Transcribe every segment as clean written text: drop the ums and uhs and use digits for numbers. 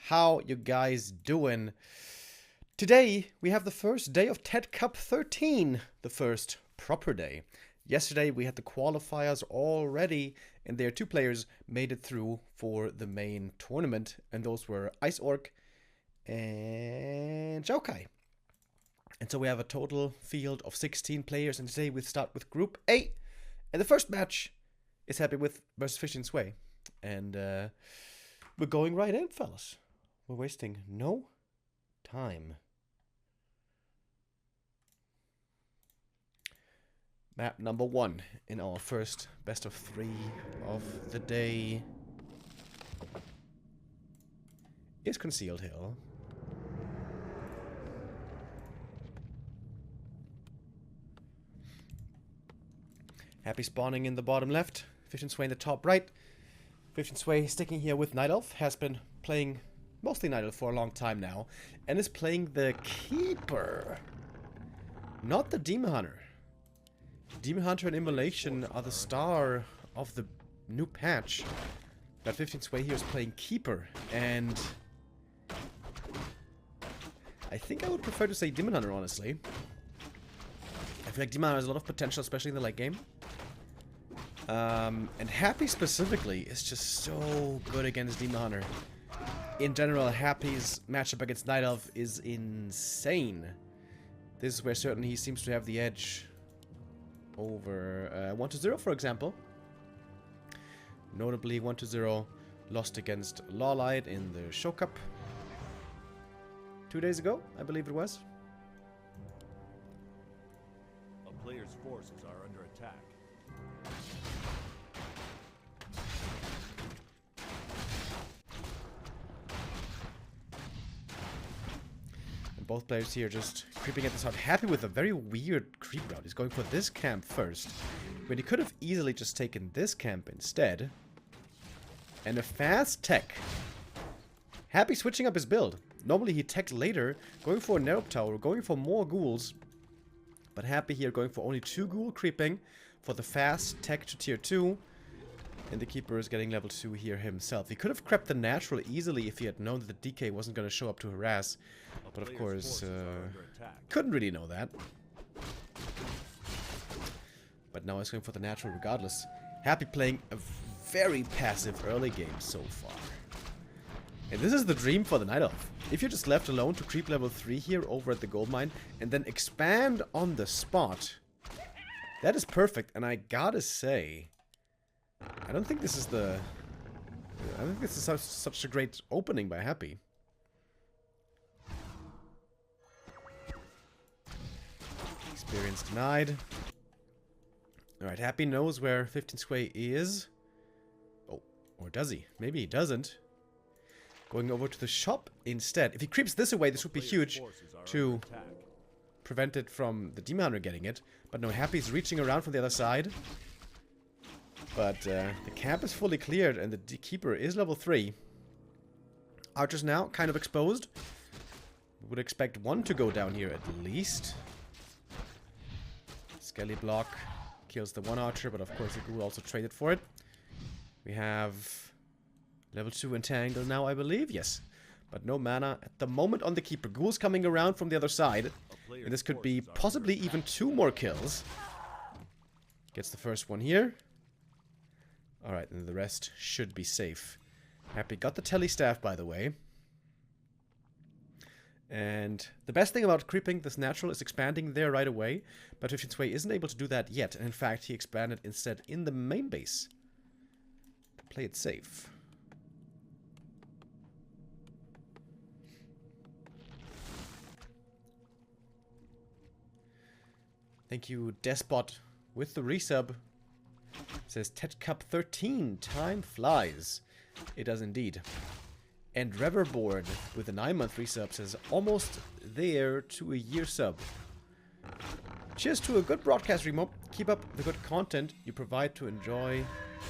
How you guys doing? Today we have the first day of TeD Cup 13, the first proper day. Yesterday we had the qualifiers already, and their two players made it through for the main tournament, and those were Ice Orc and Xiaokai. And so we have a total field of 16 players, and today we start with Group A. And the first match is Happy with versus Fishing Sway. And we're going right in, fellas. We're wasting no time. Map number 1 in our first best of 3 of the day is Concealed Hill. Happy spawning in the bottom left, Fish and Sway in the top right. Fish and Sway sticking here with Night Elf, has been playing mostly Night Elf for a long time now, and is playing the Keeper, not the Demon Hunter. Demon Hunter and Immolation are the star of the new patch, but 15 Sway here is playing Keeper, and I think I would prefer to say Demon Hunter, honestly. I feel like Demon Hunter has a lot of potential, especially in the late game. And Happy specifically is just so good against Demon Hunter. In general, Happy's matchup against Night Elf is insane. This is where certainly he seems to have the edge over 1-0, for example. Notably, 1-0 lost against Lawlight in the Show Cup 2 days ago, I believe it was. A player's forces are under attack. Both players here just creeping at the start. Happy with a very weird creep route. He's going for this camp first, when he could have easily just taken this camp instead. And a fast tech. Happy switching up his build. Normally he teched later, going for a narrow tower, going for more ghouls. But Happy here going for only 2 ghoul creeping for the fast tech to tier 2. And the Keeper is getting level 2 here himself. He could have crept the natural easily if he had known that the DK wasn't going to show up to harass. But of course, couldn't really know that. But now he's going for the natural regardless. Happy playing a very passive early game so far. And this is the dream for the Night Elf. If you're just left alone to creep level 3 here over at the gold mine and then expand on the spot, that is perfect. And I gotta say, I don't think this is such a great opening by Happy. Experience denied. Alright, Happy knows where 15 Sway is. Oh, or does he? Maybe he doesn't. Going over to the shop instead. If he creeps this away, this would be huge to prevent it from the Demon Hunter getting it. But no, Happy's reaching around from the other side. But the camp is fully cleared and the Keeper is level 3. Archers now kind of exposed. We would expect one to go down here at least. Skelly block kills the one archer, but of course the ghoul also traded for it. We have level 2 entangle now, I believe. Yes. But no mana at the moment on the Keeper. Ghoul's coming around from the other side. And this could be possibly even 2 more kills. Gets the first one here. Alright, and the rest should be safe. Happy got the telly staff, by the way. And the best thing about creeping this natural is expanding there right away. But 15 Sway isn't able to do that yet. And in fact, he expanded instead in the main base. Play it safe. Thank you, Despot, with the resub. It says TeD Cup 13, time flies. It does indeed. And Reverboard with a 9-month resub says almost there to a year sub. Cheers to a good broadcast, Remo. Keep up the good content you provide to enjoy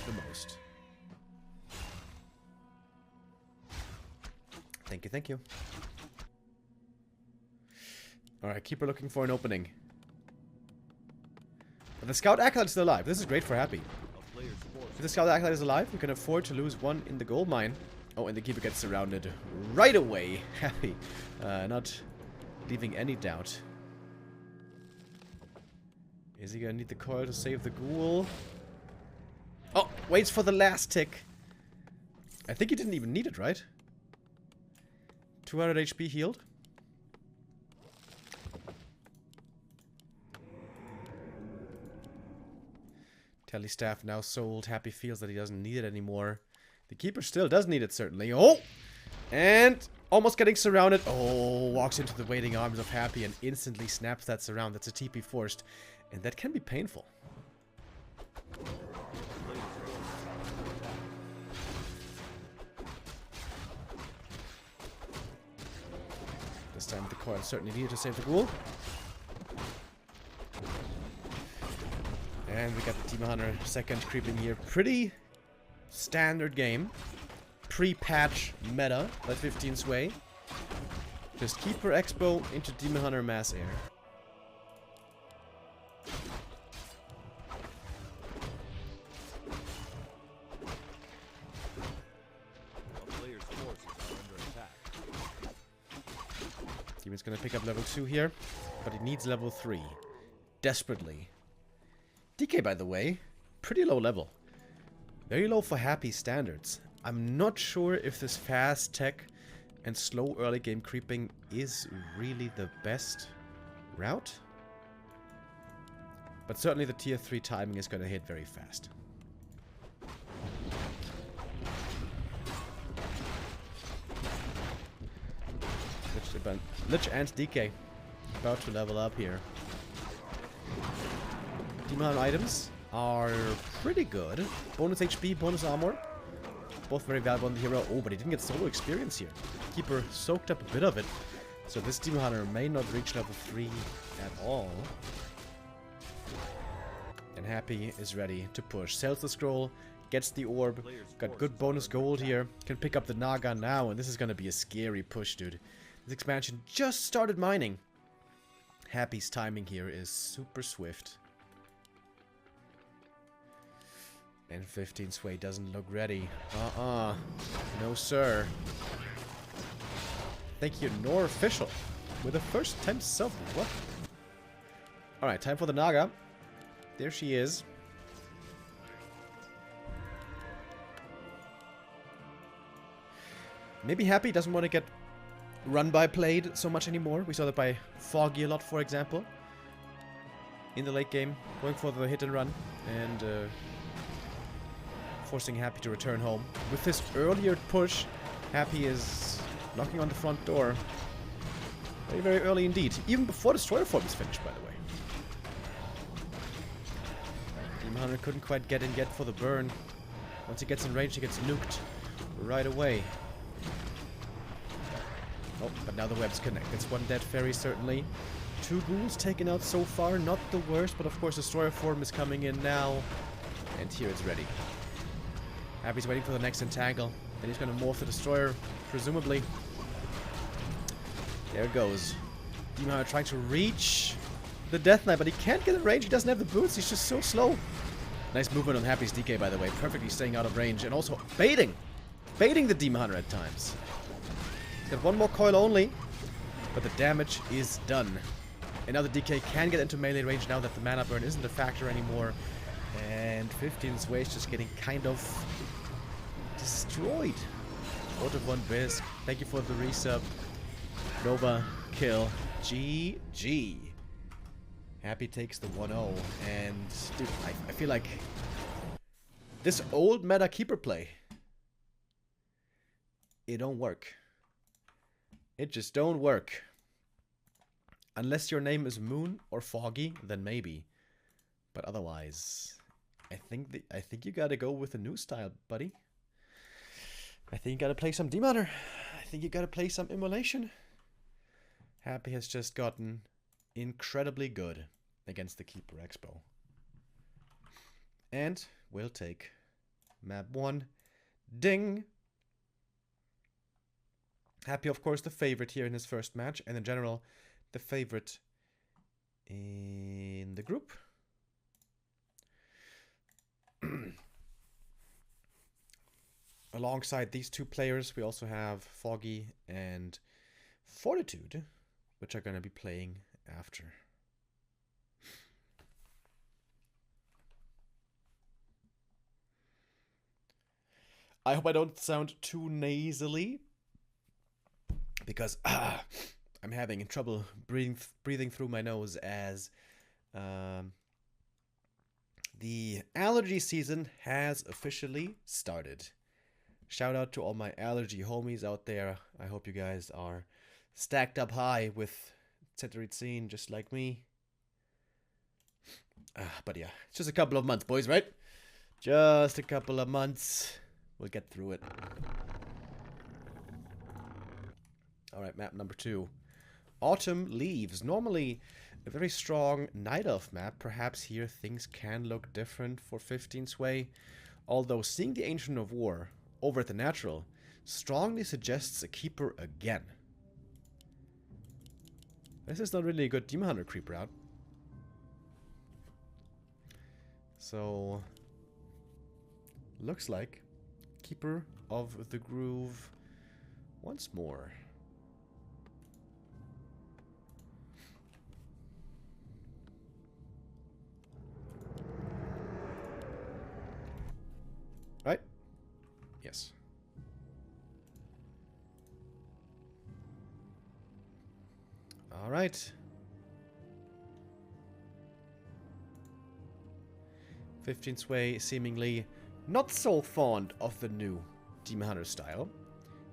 the most. Thank you, thank you. Alright, Keeper looking for an opening. But the Scout Acolyte is still alive. This is great for Happy. If the Scout Acolyte is alive, we can afford to lose one in the gold mine. Oh, and the keeper gets surrounded right away. Happy. Not leaving any doubt. Is he gonna need the coil to save the ghoul? Oh, waits for the last tick. I think he didn't even need it, right? 200 HP healed. Telestaff now sold. Happy feels that he doesn't need it anymore. The keeper still does need it, certainly. Oh! And almost getting surrounded. Oh, walks into the waiting arms of Happy and instantly snaps that surround. That's a TP forced. And that can be painful. This time the coil certainly needed to save the ghoul. And we got the Demon Hunter second creeping here. Pretty standard game. Pre-patch meta by 15 Sway. Just Keeper Expo into Demon Hunter Mass Air. Demon's gonna pick up level 2 here, but he needs level 3. Desperately. DK, by the way, pretty low level. Very low for Happy standards. I'm not sure if this fast tech and slow early game creeping is really the best route. But certainly the tier 3 timing is gonna hit very fast. Lich and DK about to level up here. Demon items are pretty good. Bonus HP, bonus armor. Both very valuable on the hero. Oh, but he didn't get solo experience here. Keeper soaked up a bit of it. So this Demon Hunter may not reach level 3 at all. And Happy is ready to push. Sells the scroll, gets the orb, got good bonus gold here. Can pick up the Naga now, and this is gonna be a scary push, dude. This expansion just started mining. Happy's timing here is super swift. And 15 Sway doesn't look ready. No, sir. Thank you, nor official. With a first time self. What? Alright, time for the Naga. There she is. Maybe Happy doesn't want to get run by played so much anymore. We saw that by Foggy a lot, for example. In the late game. Going for the hit and run. And forcing Happy to return home. With this earlier push, Happy is knocking on the front door. Very, very early indeed. Even before Destroyer Form is finished, by the way. Demon Hunter couldn't quite get in yet for the burn. Once he gets in range, he gets nuked right away. Oh, but now the webs connect. It's one dead fairy, certainly. 2 ghouls taken out so far. Not the worst, but of course Destroyer Form is coming in now. And here it's ready. Happy's waiting for the next entangle. Then he's going to morph the Destroyer, presumably. There it goes. Demon Hunter trying to reach the Death Knight, but he can't get in range. He doesn't have the boots. He's just so slow. Nice movement on Happy's DK, by the way. Perfectly staying out of range. And also baiting. Baiting the Demon Hunter at times. He's got one more coil only. But the damage is done. And now the DK can get into melee range now that the mana burn isn't a factor anymore. And 15 Sway is just getting kind of destroyed. Out of 1 Bisque. Thank you for the resub. Nova kill. GG. Happy takes the 1-0. And dude, I feel like this old meta keeper play, it don't work. It just don't work. Unless your name is Moon or Foggy, then maybe. But otherwise, I think you gotta go with a new style, buddy. I think you gotta play some Demon Hunter. I think you gotta play some Immolation. Happy has just gotten incredibly good against the Keeper Expo. And we'll take map 1. Ding! Happy, of course, the favorite here in his first match, and in general, the favorite in the group. alongside these two players, we also have Foggy and Fortitude, which are going to be playing after. I hope I don't sound too nasally, because I'm having trouble breathing through my nose as the allergy season has officially started. Shout out to all my allergy homies out there. I hope you guys are stacked up high with cetirizine just like me. But yeah, it's just a couple of months, boys, right? Just a couple of months. We'll get through it. Alright, map number 2. Autumn Leaves. Normally a very strong Night Elf map. Perhaps here things can look different for 15 Sway. Although seeing the Ancient of War over at the Natural strongly suggests a Keeper again. This is not really a good Demon Hunter creep route. So, looks like Keeper of the Groove once more. Right? Yes. All right. 15 Sway seemingly not so fond of the new Demon Hunter style.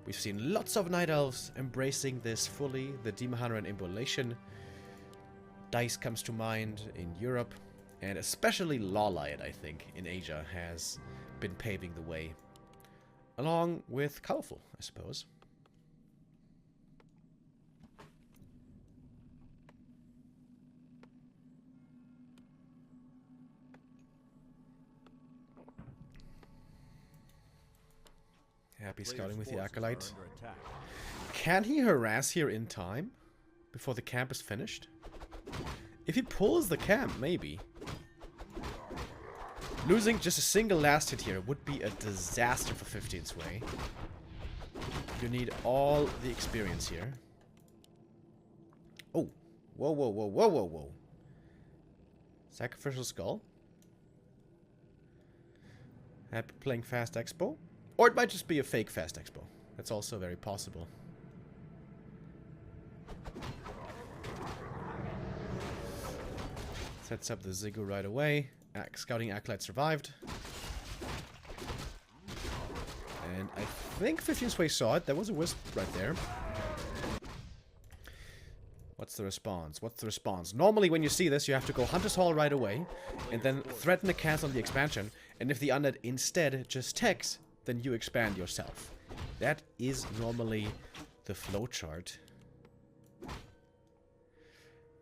We've seen lots of Night Elves embracing this fully, the Demon Hunter and Immolation. Dice comes to mind in Europe, and especially Lawlight, I think, in Asia has been paving the way. Along with Colorful, I suppose. Happy scouting with the Acolyte. Can he harass here in time? Before the camp is finished? If he pulls the camp, maybe. Losing just a single last hit here would be a disaster for 15 Sway. You need all the experience here. Oh. Whoa, whoa, whoa, whoa, whoa, whoa. Sacrificial Skull. Happy playing Fast Expo. Or it might just be a fake Fast Expo. That's also very possible. Sets up the Ziggu right away. Scouting Acolyte survived. And I think 15 Sway saw it. There was a Wisp right there. What's the response? What's the response? Normally when you see this, you have to go Hunter's Hall right away. And then threaten a cancel on the expansion. And if the Undead instead just techs, then you expand yourself. That is normally the flowchart.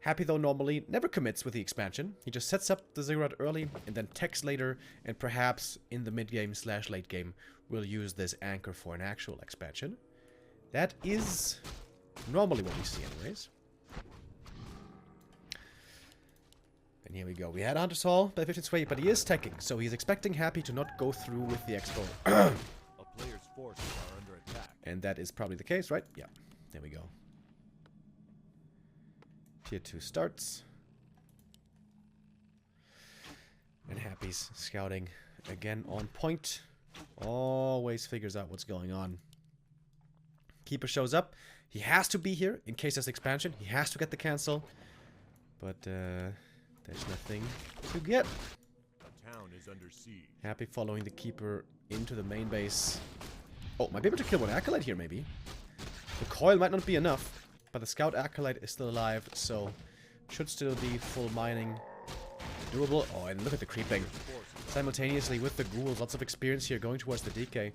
Happy though normally never commits with the expansion. He just sets up the Ziggurat early and then techs later, and perhaps in the mid-game / late game will use this anchor for an actual expansion. That is normally what we see anyways. And here we go. We had Hunter's Hall by 15 Sway, but he is teching, so he's expecting Happy to not go through with the expo. A player's forces are under attack. And that is probably the case, right? Yeah. There we go. Tier 2 starts. And Happy's scouting again on point. Always figures out what's going on. Keeper shows up. He has to be here in case there's expansion. He has to get the cancel. But there's nothing to get. The town is under siege. Happy following the Keeper into the main base. Oh, might be able to kill one Acolyte here, maybe. The coil might not be enough, but the Scout Acolyte is still alive, so should still be full mining. Doable. Oh, and look at the creeping. Simultaneously with the ghouls, lots of experience here going towards the DK.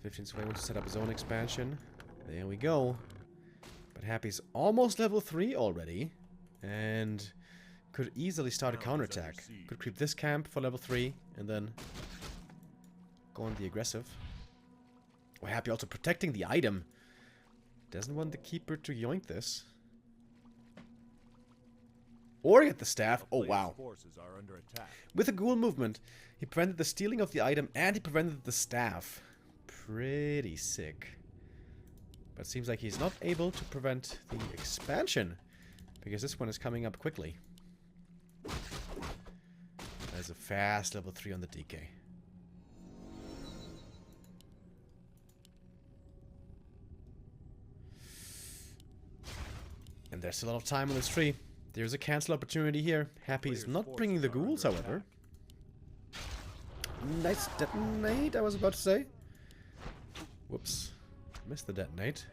15 Sway wants to set up his own expansion. There we go. But Happy's almost level 3 already. And could easily start a counterattack. Could creep this camp for level 3 and then go on the aggressive. Oh, Happy also protecting the item. Doesn't want the Keeper to yoink this. or get the staff. Oh, Player's wow. forces are under attack. With a ghoul movement, he prevented the stealing of the item and he prevented the staff. Pretty sick. But seems like he's not able to prevent the expansion, because this one is coming up quickly. There's a fast level 3 on the DK. And there's a lot of time on this tree. There's a cancel opportunity here. Happy is not bringing the ghouls, however. Nice detonate, I was about to say. Whoops. Missed the detonate.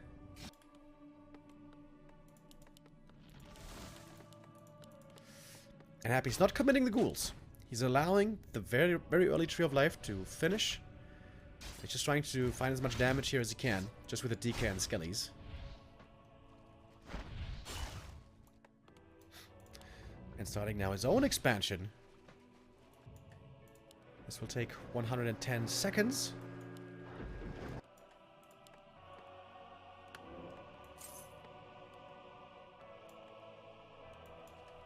And Happy's not committing the ghouls. He's allowing the very, very early Tree of Life to finish. He's just trying to find as much damage here as he can, just with the DK and Skellies. And starting now his own expansion. This will take 110 seconds.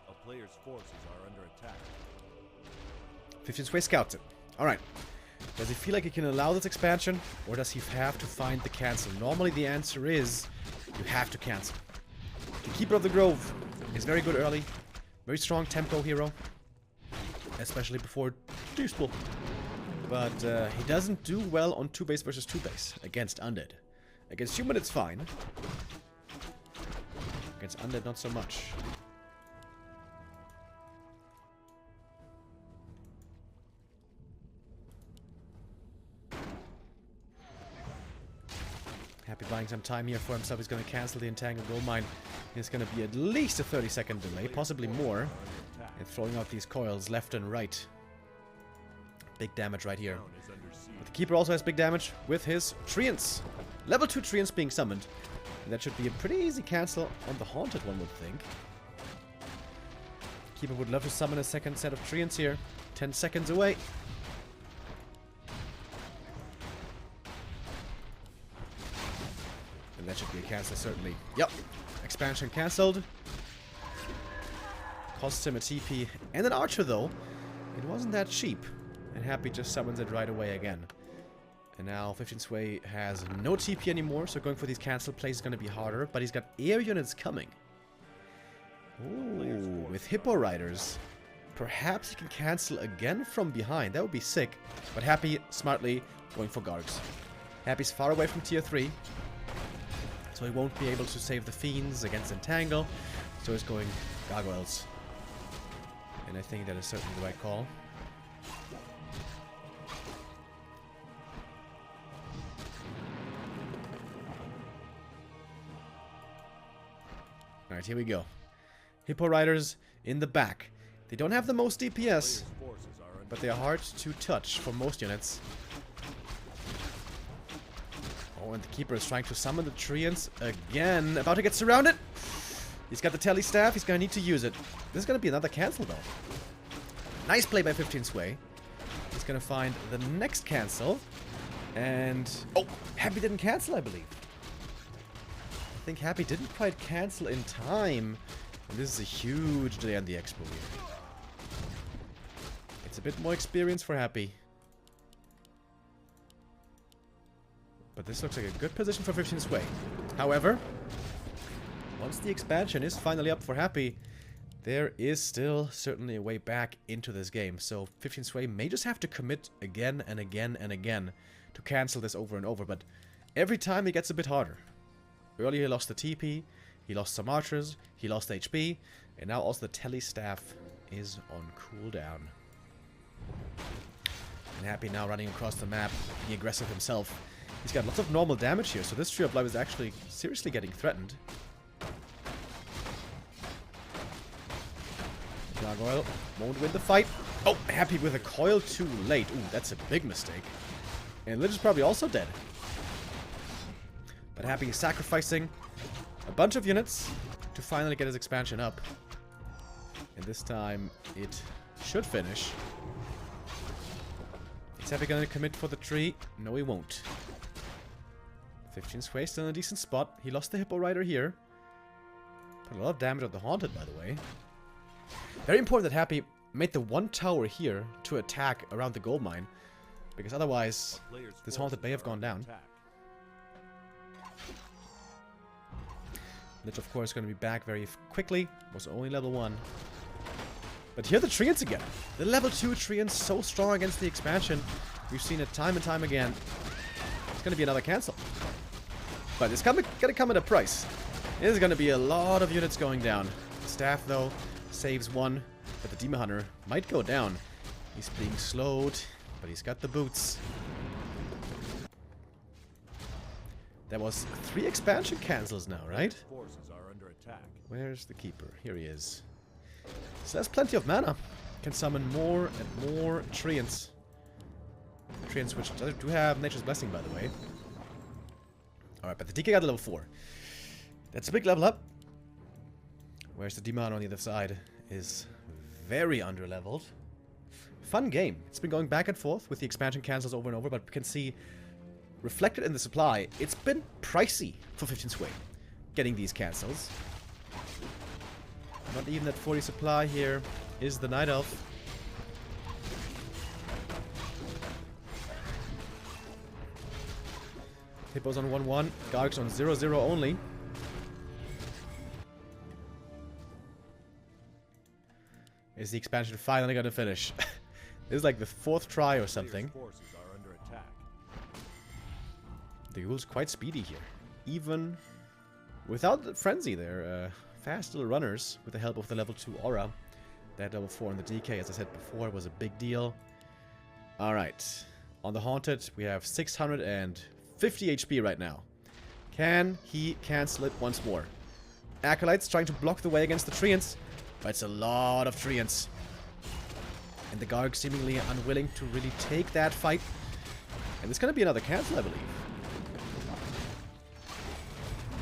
A player's forces are under attack. 15th Way scouts it. Alright. Does he feel like he can allow this expansion? Or does he have to find the cancel? Normally the answer is you have to cancel. The Keeper of the Grove is very good early. Very strong tempo hero. Especially before Deepspool. But he doesn't do well on 2-base versus 2-base against Undead. Against Human it's fine. Against Undead not so much. Happy buying some time here for himself. He's going to cancel the Entangled Gold Mine. It's going to be at least a 30-second delay, possibly more. And throwing out these coils left and right. Big damage right here. But the Keeper also has big damage with his Treants. Level 2 Treants being summoned. And that should be a pretty easy cancel on the Haunted, one would think. Keeper would love to summon a second set of Treants here. 10 seconds away. And that should be a cancel, certainly. Yep. Expansion cancelled. Costs him a TP and an Archer, though. It wasn't that cheap. And Happy just summons it right away again. And now 15th Sway has no TP anymore, so going for these cancel plays is going to be harder. But he's got air units coming. Ooh, with Hippo Riders. Perhaps he can cancel again from behind. That would be sick. But Happy, smartly, going for Gargs. Happy's far away from tier 3. So he won't be able to save the Fiends against Entangle. So he's going Gargoyles. And I think that is certainly the right call. Alright, here we go. Hippo Riders in the back. They don't have the most DPS, but they are hard to touch for most units. Oh, and the Keeper is trying to summon the Treants again. About to get surrounded. He's got the Telly Staff. He's going to need to use it. This is going to be another cancel, though. Nice play by 15th Sway. He's going to find the next cancel. And... oh, Happy didn't cancel, I believe. I think Happy didn't quite cancel in time. And this is a huge delay on the Expo here. It's a bit more experience for Happy. But this looks like a good position for 15th Sway. However, once the expansion is finally up for Happy, there is still certainly a way back into this game. So 15th Sway may just have to commit again and again and again to cancel this over and over. But every time it gets a bit harder. Earlier he lost the TP, he lost some archers, he lost HP, and now also the Telly Staff is on cooldown. And Happy now running across the map, being aggressive himself. He's got lots of normal damage here, so this Tree of Life is actually seriously getting threatened. Gargoyle won't win the fight. Oh, Happy with a coil too late. Ooh, that's a big mistake. And Lich is probably also dead. But Happy is sacrificing a bunch of units to finally get his expansion up. And this time it should finish. Is Happy going to commit for the tree? No, he won't. 15th Sway still in a decent spot. He lost the Hippo Rider here. Put a lot of damage on the Haunted, by the way. Very important that Happy made the one tower here to attack around the gold mine. Because otherwise, this Haunted may have gone down. Lich, of course, going to be back very quickly. Was only level 1. But here are the Treants again. The level 2 Treants so strong against the expansion. We've seen it time and time again. It's going to be another cancel. But it's going to come at a price. There's going to be a lot of units going down. Staff, though, saves 1. But the Demon Hunter might go down. He's being slowed, but he's got the boots. There was 3 expansion cancels now, right? Forces are under attack. Where's the Keeper? Here he is. So that's plenty of mana. Can summon more and more Treants. Treants which do have Nature's Blessing, by the way. Alright, but the DK got a level 4. That's a big level up. Whereas the Demon on the other side is very underleveled. Fun game. It's been going back and forth with the expansion cancels over and over, but we can see reflected in the supply, it's been pricey for 15 Sway getting these cancels. Not even at 40 supply here is the Night Elf. Hippos on 1-1, Gargs on 0-0 only. Is the expansion finally gonna finish? This is like the 4th try or something. Forces are under attack. The Ghoul's quite speedy here. Even without the Frenzy, they're fast little runners with the help of the level 2 Aura. That level 4 on the DK, as I said before, was a big deal. Alright. On the Haunted, we have 650 HP right now. Can he cancel it once more? Acolytes trying to block the way against the Treants, but it's a lot of Treants. And the Garg seemingly unwilling to really take that fight. And it's going to be another cancel, I believe.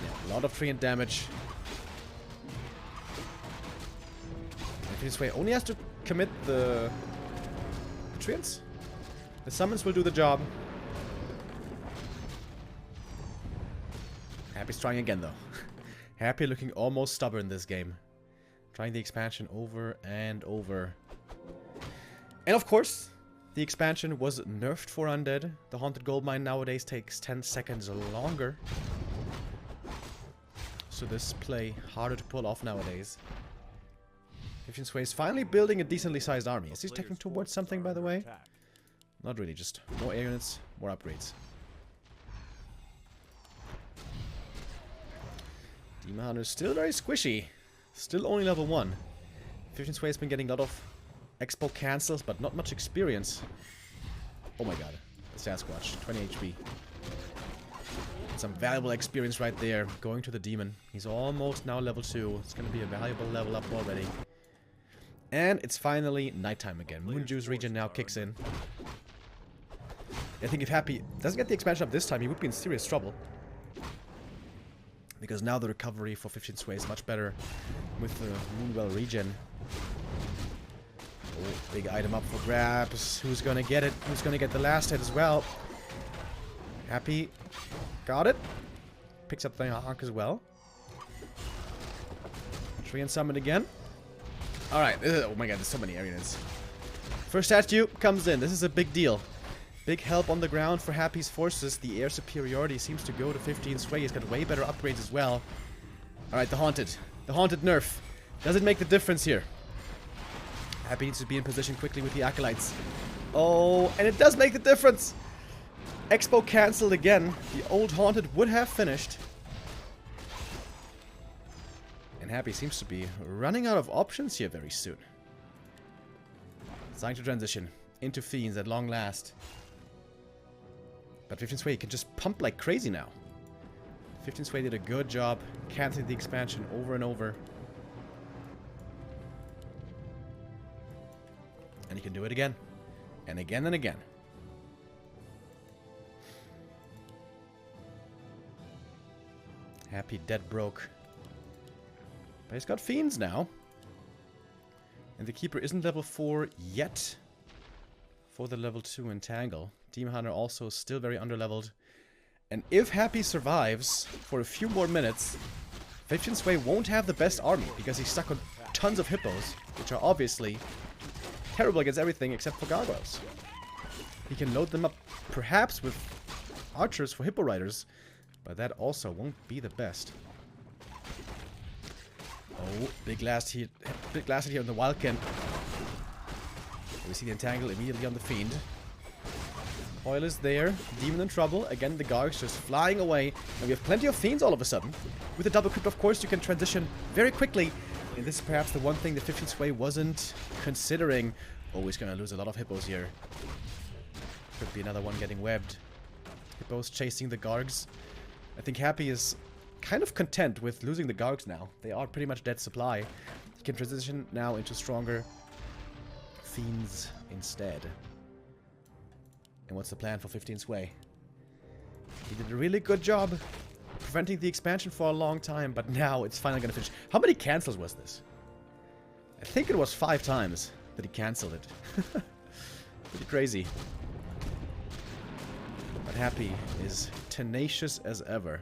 Yeah, a lot of Treant damage. And this way only has to commit the Treants. The summons will do the job. Happy's trying again, though. Happy looking almost stubborn this game. Trying the expansion over and over. And of course, the expansion was nerfed for Undead. The Haunted Goldmine nowadays takes 10 seconds longer. So this play harder to pull off nowadays. 15 Sway is finally building a decently sized army. Is he taking towards something, by the way? Not really, just more air units, more upgrades. Demon Hunter is still very squishy. Still only level 1. 15 Sway has been getting a lot of expo cancels, but not much experience. Oh my god. The Sasquatch, 20 HP. Some valuable experience right there. Going to the Demon. He's almost now level 2. It's going to be a valuable level up already. And it's finally nighttime again. Moon Juice region now kicks in. I think if Happy doesn't get the expansion up this time, he would be in serious trouble. Because now the recovery for 15 Sway is much better with the Moonwell regen. Oh, big item up for grabs. Who's gonna get it? Who's gonna get the last hit as well? Happy. Got it. Picks up the Hawk as well. Tree and summon again. Alright. Oh my god, there's so many areas. First statue comes in. This is a big deal. Big help on the ground for Happy's forces. The air superiority seems to go to 15 Sway. He's got way better upgrades as well. Alright, the Haunted. The Haunted nerf. Does it make the difference here? Happy needs to be in position quickly with the Acolytes. Oh, and it does make the difference! Expo cancelled again. The old Haunted would have finished. And Happy seems to be running out of options here very soon. It's time to transition into Fiends at long last. But 15 Sway can just pump like crazy now. 15 Sway did a good job canceling the expansion over and over. And he can do it again. And again and again. Happy dead broke. But he's got Fiends now. And the Keeper isn't level 4 yet. For the level 2 Entangle. Demon Hunter also still very underleveled. And if Happy survives for a few more minutes, 15 Sway won't have the best army because he's stuck on tons of hippos, which are obviously terrible against everything except for gargoyles. He can load them up perhaps with archers for hippo riders, but that also won't be the best. Oh, big last hit here on the Wildcat. We see the entangle immediately on the Fiend. Coil is there. Demon in trouble. Again, the Garg's just flying away. And we have plenty of Fiends all of a sudden. With the double crypt, of course, you can transition very quickly. And this is perhaps the one thing the 15th Sway wasn't considering. Oh, he's going to lose a lot of hippos here. Could be another one getting webbed. Hippos chasing the Gargs. I think Happy is kind of content with losing the Gargs now. They are pretty much dead supply. He can transition now into stronger Fiends instead. And what's the plan for 15th Sway? He did a really good job preventing the expansion for a long time, but now it's finally going to finish. How many cancels was this? I think it was 5 times that he cancelled it. Pretty crazy. But Happy is tenacious as ever.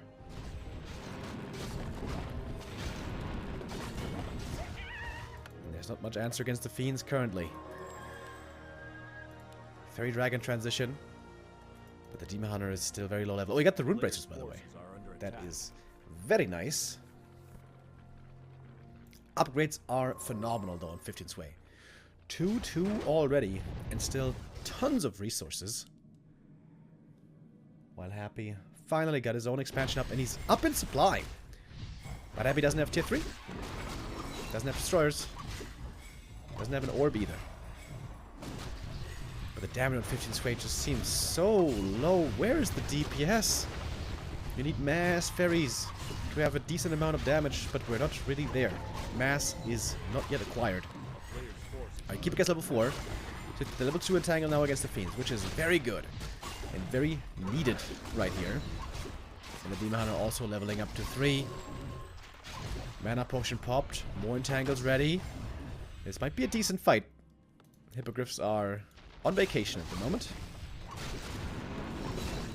And there's not much answer against the Fiends currently. Fairy Dragon transition. But the Demon Hunter is still very low level. Oh, we got the Rune Bracers, by the way. That is very nice. Upgrades are phenomenal, though, on 15th Sway. 2-2 already, and still tons of resources. While Happy finally got his own expansion up, and he's up in supply. But Happy doesn't have tier 3. Doesn't have destroyers. Doesn't have an orb either. But the damage on 15th Sway just seems so low. Where is the DPS? You need mass fairies to have a decent amount of damage, but we're not really there. Mass is not yet acquired. Alright, keep it against level 4. So the level 2 entangle now against the Fiends, which is very good. And very needed right here. And the Demon Hunter also leveling up to 3. Mana potion popped. More entangles ready. This might be a decent fight. Hippogriffs are on vacation at the moment.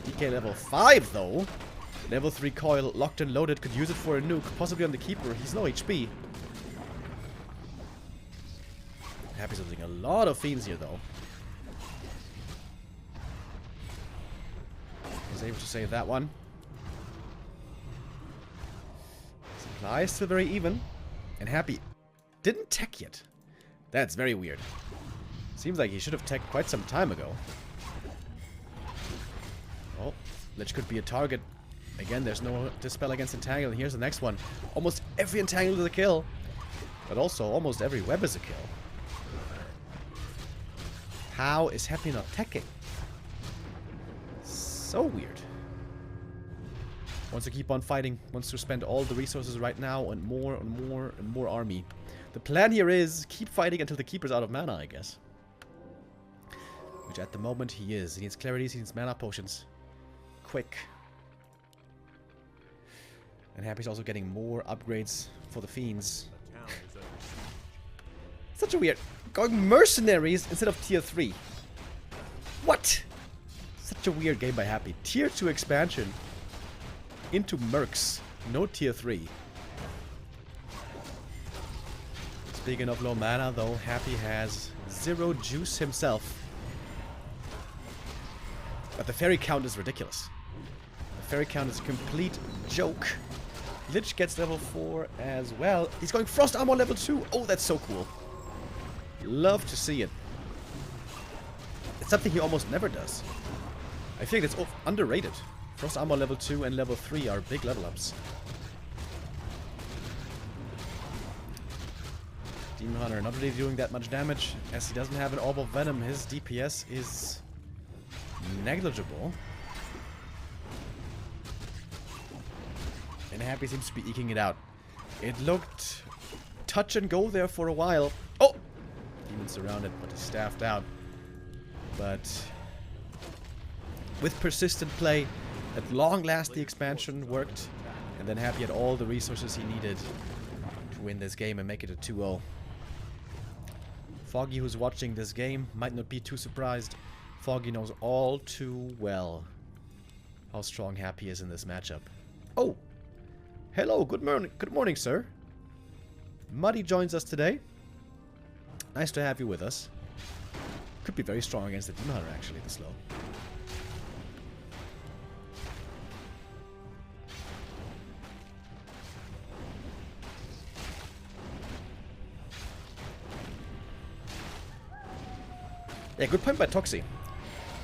DK level 5 though. Level 3 coil locked and loaded. Could use it for a nuke. Possibly on the Keeper. He's low HP. Happy's losing a lot of Fiends here though. He's able to save that one. Supply is still very even. And Happy didn't tech yet. That's very weird. Seems like he should have teched quite some time ago. Oh, Lich could be a target. Again, there's no Dispel against Entangle. And here's the next one. Almost every Entangle is a kill. But also, almost every web is a kill. How is Happy not teching? So weird. Wants to keep on fighting. Wants to spend all the resources right now and more and more and more army. The plan here is keep fighting until the Keeper's out of mana, I guess. Which at the moment he is. He needs clarity, he needs mana potions. Quick. And Happy's also getting more upgrades for the Fiends. Such a weird... Going mercenaries instead of tier 3. What? Such a weird game by Happy. Tier 2 expansion into mercs. No tier 3. Speaking of low mana though, Happy has 0 juice himself. But the fairy count is ridiculous. The fairy count is a complete joke. Lich gets level 4 as well. He's going Frost Armor level 2. Oh, that's so cool. Love to see it. It's something he almost never does. I think it's underrated. Frost Armor level 2 and level 3 are big level ups. Demon Hunter not really doing that much damage. As he doesn't have an Orb of Venom, his DPS is negligible. And Happy seems to be eking it out. It looked touch and go there for a while. Oh! Demon's surrounded, but he's staffed out. But with persistent play, at long last the expansion worked. And then Happy had all the resources he needed to win this game and make it a 2-0. Foggy, who's watching this game, might not be too surprised. Foggy knows all too well how strong Happy is in this matchup. Oh! Hello, good morning, sir. Muddy joins us today. Nice to have you with us. Could be very strong against the Demon Hunter, actually, this low. Yeah, good point by Toxie.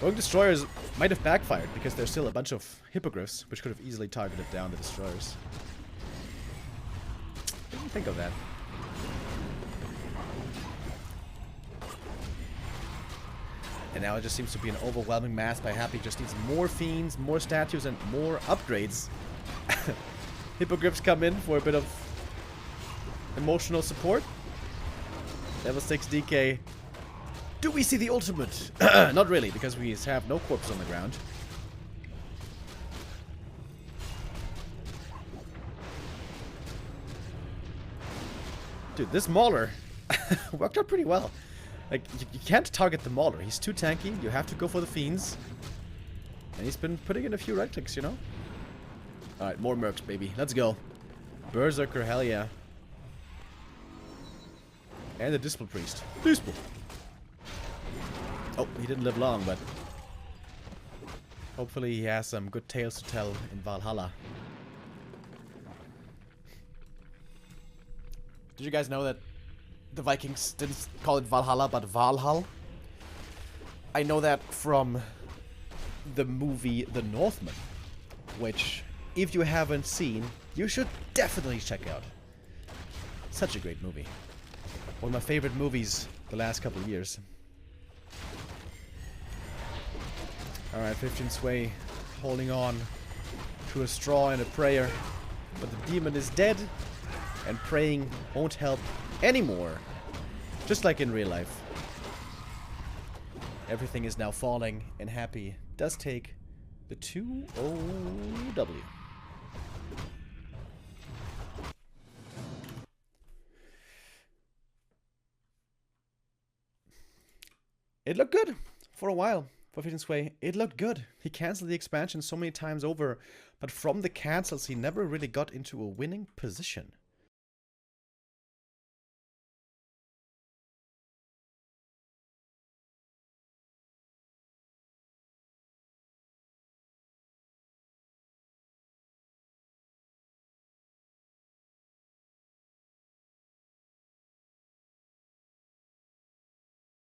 Going Destroyers might have backfired because there's still a bunch of Hippogriffs, which could have easily targeted down the Destroyers. Didn't think of that. And now it just seems to be an overwhelming mass by Happy. Just needs more Fiends, more statues, and more upgrades. Hippogriffs come in for a bit of emotional support. Level 6 DK. Do we see the ultimate? Not really, because we have no corpse on the ground. Dude, this Mauler worked out pretty well. Like, you can't target the Mauler. He's too tanky. You have to go for the Fiends. And he's been putting in a few right clicks, you know? Alright, more Mercs, baby. Let's go. Berserker, hell yeah. And the Dispel Priest. Dispel! Oh, he didn't live long, but hopefully he has some good tales to tell in Valhalla. Did you guys know that the Vikings didn't call it Valhalla, but Valhall? I know that from the movie The Northman, which, if you haven't seen, you should definitely check out. Such a great movie. One of my favorite movies the last couple of years. Alright, 15 Sway holding on to a straw and a prayer. But the demon is dead, and praying won't help anymore. Just like in real life. Everything is now falling, and Happy does take the 2-0W. It looked good for a while. For 15 Sway, it looked good. He cancelled the expansion so many times over, but from the cancels he never really got into a winning position.